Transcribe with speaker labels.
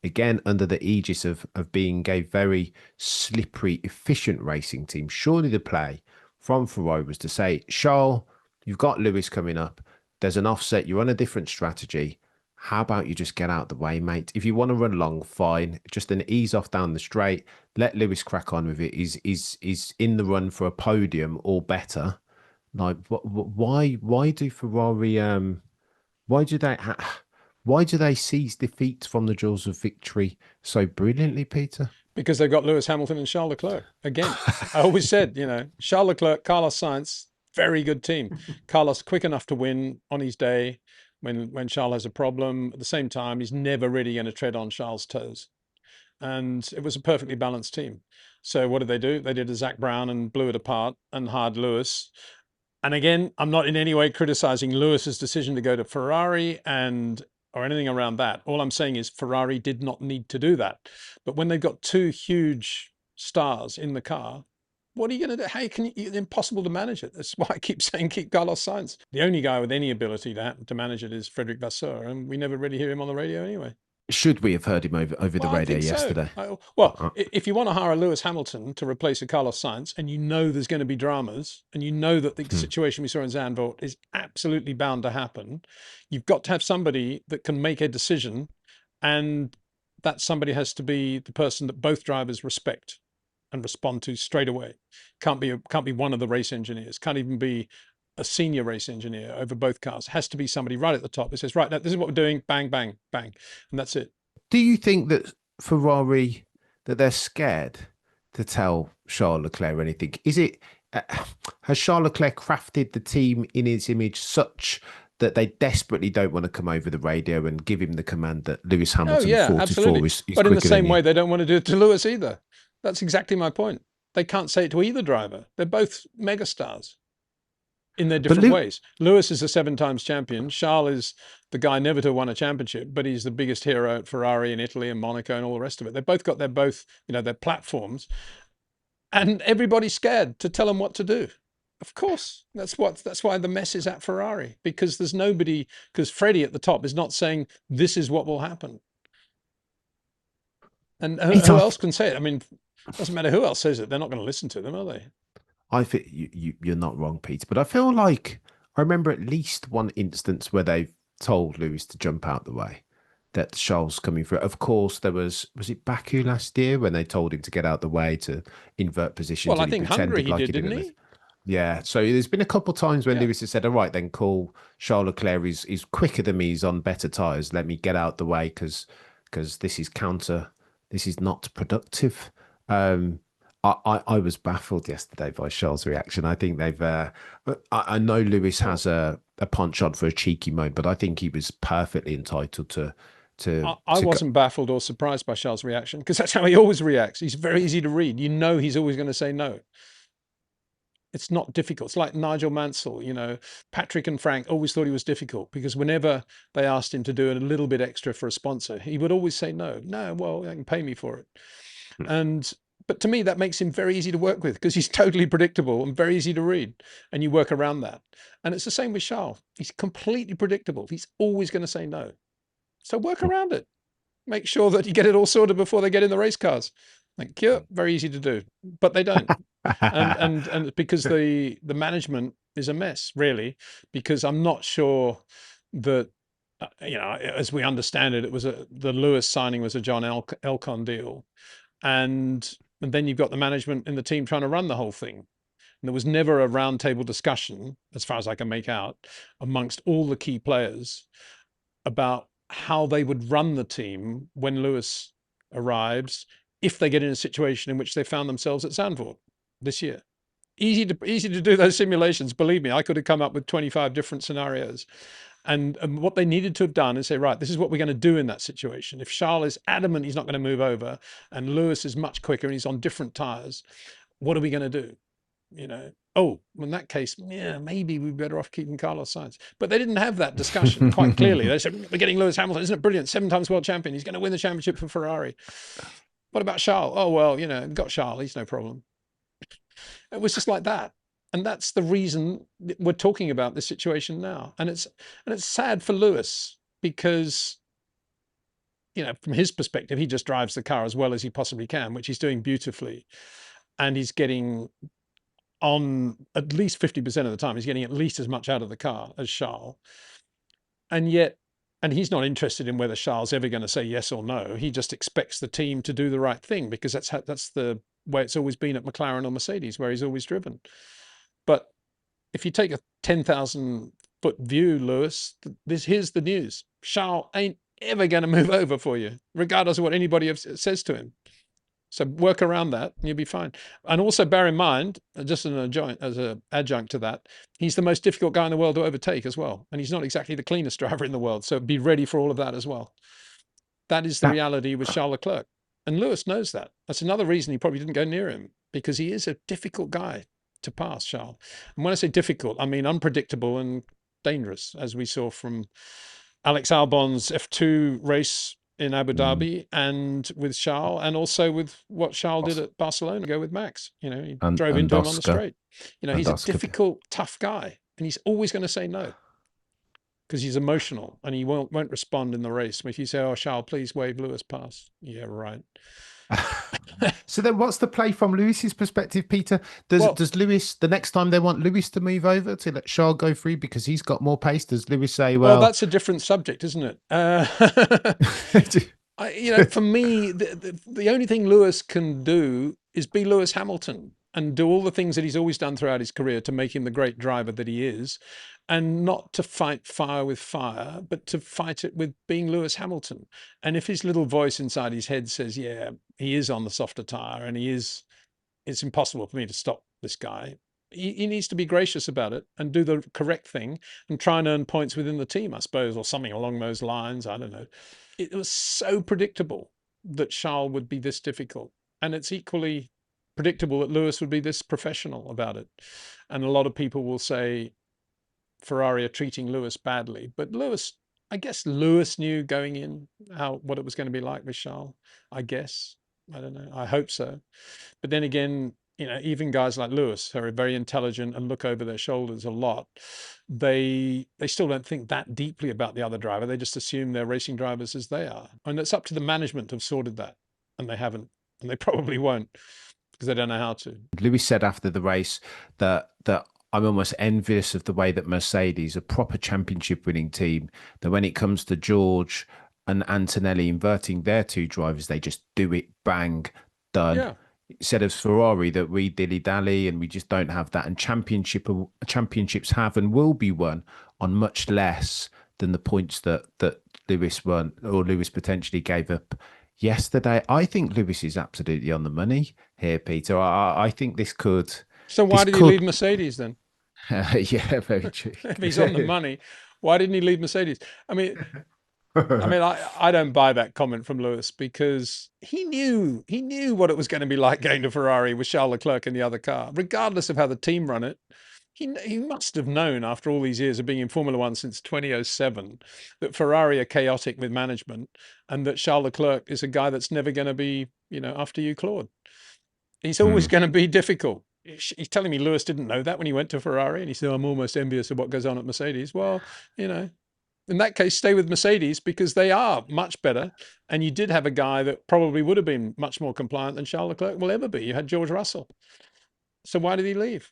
Speaker 1: again, under the aegis of being a very slippery, efficient racing team, surely the play from Ferrari was to say, Charles, you've got Lewis coming up. There's an offset. You're on a different strategy. How about you just get out the way, mate? If you want to run long, fine. Just an ease off down the straight. Let Lewis crack on with it. Is in the run for a podium or better. Like, why do Ferrari why do they why do they seize defeat from the jaws of victory so brilliantly, Peter?
Speaker 2: Because they've got Lewis Hamilton and Charles Leclerc. Again, I always said, Charles Leclerc, Carlos Sainz, very good team. Carlos quick enough to win on his day when Charles has a problem. At the same time, he's never really going to tread on Charles' toes. And it was a perfectly balanced team. So what did they do? They did a Zach Brown and blew it apart and hired Lewis. And again, I'm not in any way criticizing Lewis's decision to go to Ferrari or anything around that. All I'm saying is Ferrari did not need to do that. But when they've got two huge stars in the car, what are you going to do? How can you? It's impossible to manage it. That's why I keep saying keep Carlos Sainz. The only guy with any ability to manage it is Frederic Vasseur, and we never really hear him on the radio anyway.
Speaker 1: Should we have heard him over the
Speaker 2: Well, I
Speaker 1: radio
Speaker 2: think so.
Speaker 1: yesterday?
Speaker 2: Well, if you want to hire a Lewis Hamilton to replace a Carlos Sainz, and you know there's going to be dramas, and you know that the situation we saw in Zandvoort is absolutely bound to happen, you've got to have somebody that can make a decision, and that somebody has to be the person that both drivers respect and respond to straight away. Can't be one of the race engineers. Can't even be a senior race engineer over both cars. It has to be somebody right at the top who says, right, now, this is what we're doing, bang, bang, bang. And that's it.
Speaker 1: Do you think that Ferrari that they're scared to tell Charles Leclerc anything? Is it has Charles Leclerc crafted the team in his image such that they desperately don't want to come over the radio and give him the command that Lewis
Speaker 2: Oh,
Speaker 1: Hamilton
Speaker 2: yeah,
Speaker 1: 44
Speaker 2: absolutely.
Speaker 1: is
Speaker 2: But in the
Speaker 1: quicker than
Speaker 2: same
Speaker 1: you?
Speaker 2: way, they don't want to do it to Lewis either. That's exactly my point. They can't say it to either driver. They're both megastars in their
Speaker 1: But
Speaker 2: different ways. Lewis is a 7 times champion. Charles is the guy never to have won a championship, but he's the biggest hero at Ferrari in Italy and Monaco and all the rest of it. They've both got their platforms, and everybody's scared to tell them what to do. Of course, that's why the mess is at Ferrari, because because Freddie at the top is not saying this is what will happen. And who else can say it? I mean, it doesn't matter who else says it. They're not going to listen to them, are they?
Speaker 1: I think you're not wrong, Peter. But I feel like I remember at least one instance where they've told Lewis to jump out the way, that Charles coming through. Of course, there was it Baku last year when they told him to get out the way to invert positions
Speaker 2: Well, I
Speaker 1: and he
Speaker 2: think Hungary
Speaker 1: pretended
Speaker 2: he
Speaker 1: like
Speaker 2: did,
Speaker 1: he
Speaker 2: didn't
Speaker 1: didn't
Speaker 2: he?
Speaker 1: listen. Yeah, so there's been a couple of times when
Speaker 2: Yeah.
Speaker 1: Lewis has said, "All right, then cool. Charles Leclerc is quicker than me. He's on better tires. Let me get out the way because this is counter. This is not productive." Um, I was baffled yesterday by Charles' reaction. I think they've. I know Lewis has a punch on for a cheeky moment, but I think he was perfectly entitled
Speaker 2: I
Speaker 1: to go.
Speaker 2: wasn't baffled or surprised by Charles' reaction, because that's how he always reacts. He's very easy to read. You know, he's always going to say no. It's not difficult. It's like Nigel Mansell, Patrick and Frank always thought he was difficult because whenever they asked him to do a little bit extra for a sponsor, he would always say no. No, well, they can pay me for it. But to me, that makes him very easy to work with because he's totally predictable and very easy to read, and you work around that. And it's the same with Charles. He's completely predictable. He's always going to say no. So work around it. Make sure that you get it all sorted before they get in the race cars. Thank you. Very easy to do, but they don't. And because the management is a mess, really, because I'm not sure that as we understand it, the Lewis signing was a John Elcon deal, and then you've got the management and the team trying to run the whole thing. And there was never a roundtable discussion, as far as I can make out, amongst all the key players about how they would run the team when Lewis arrives, if they get in a situation in which they found themselves at Zandvoort this year. Easy to do those simulations. Believe me, I could have come up with 25 different scenarios. And what they needed to have done is say, right, this is what we're going to do in that situation. If Charles is adamant he's not going to move over and Lewis is much quicker and he's on different tires, what are we going to do? Oh, in that case, yeah, maybe we're better off keeping Carlos Sainz. But they didn't have that discussion quite clearly. They said, we're getting Lewis Hamilton. Isn't it brilliant? 7 times world champion. He's going to win the championship for Ferrari. What about Charles? Oh, well, got Charles. He's no problem. It was just like that. And that's the reason we're talking about this situation now. And it's sad for Lewis because you know, from his perspective, he just drives the car as well as he possibly can, which he's doing beautifully. And he's getting on at least 50% of the time, he's getting at least as much out of the car as Charles. And yet, and he's not interested in whether Charles ever going to say yes or no. He just expects the team to do the right thing, because that's the way it's always been at McLaren or Mercedes, where he's always driven. But if you take a 10,000-foot view, Lewis, here's the news. Charles ain't ever going to move over for you, regardless of what anybody says to him. So work around that and you'll be fine. And also bear in mind, just as an adjunct to that, he's the most difficult guy in the world to overtake as well. And he's not exactly the cleanest driver in the world. So be ready for all of that as well. That is the reality with Charles Leclerc. And Lewis knows that. That's another reason he probably didn't go near him, because he is a difficult guy to pass, Charles. And when I say difficult, I mean unpredictable and dangerous, as we saw from Alex Albon's F2 race in Abu Dhabi, and with Charles, and also with what Charles did at Barcelona, go with Max. You know, he drove into him on the straight. You know, he's a difficult, tough guy, and he's always going to say no, because he's emotional and he won't respond in the race. If you say, "Oh, Charles, please wave Lewis past," yeah, right.
Speaker 1: So then what's the play from Lewis's perspective, Peter? Does Lewis, the next time they want Lewis to move over to let Charles go free because he's got more pace, does Lewis say, well,
Speaker 2: that's a different subject, isn't it? You know, for me, the only thing Lewis can do is be Lewis Hamilton and do all the things that he's always done throughout his career to make him the great driver that he is, and not to fight fire with fire, but to fight it with being Lewis Hamilton. And if his little voice inside his head says, yeah, he is on the softer tire and it's impossible for me to stop this guy, he needs to be gracious about it and do the correct thing and try and earn points within the team, I suppose, or something along those lines. I don't know. It was so predictable that Charles would be this difficult. And it's equally predictable that Lewis would be this professional about it. And a lot of people will say Ferrari are treating Lewis badly, but I guess Lewis knew going in what it was going to be like with Charles. I guess. I don't know. I hope so. But then again, you know, even guys like Lewis, who are very intelligent and look over their shoulders a lot, they still don't think that deeply about the other driver. They just assume they're racing drivers as they are. And it's up to the management to have sorted that. And they haven't. And they probably won't, because they don't know how to.
Speaker 1: Lewis said after the race that I'm almost envious of the way that Mercedes, a proper championship winning team, that when it comes to George and Antonelli inverting their two drivers, they just do it, bang, done.
Speaker 2: Yeah.
Speaker 1: Instead of Ferrari, that we dilly-dally and we just don't have that. And championships have and will be won on much less than the points that Lewis won, or Lewis potentially gave up yesterday. I think Lewis is absolutely on the money here, Peter. I think this could...
Speaker 2: So why did he leave Mercedes then?
Speaker 1: Yeah, very true.
Speaker 2: If he's on the money, why didn't he leave Mercedes? I mean, I don't buy that comment from Lewis, because he knew what it was going to be like going to Ferrari with Charles Leclerc in the other car, regardless of how the team run it. He must have known, after all these years of being in Formula One since 2007, that Ferrari are chaotic with management, and that Charles Leclerc is a guy that's never going to be, you know, after you, Claude. He's always going to be difficult. He's telling me Lewis didn't know that when he went to Ferrari, and he said, I'm almost envious of what goes on at Mercedes. Well, you know, in that case, stay with Mercedes, because they are much better. And you did have a guy that probably would have been much more compliant than Charles Leclerc will ever be. You had George Russell. So why did he leave?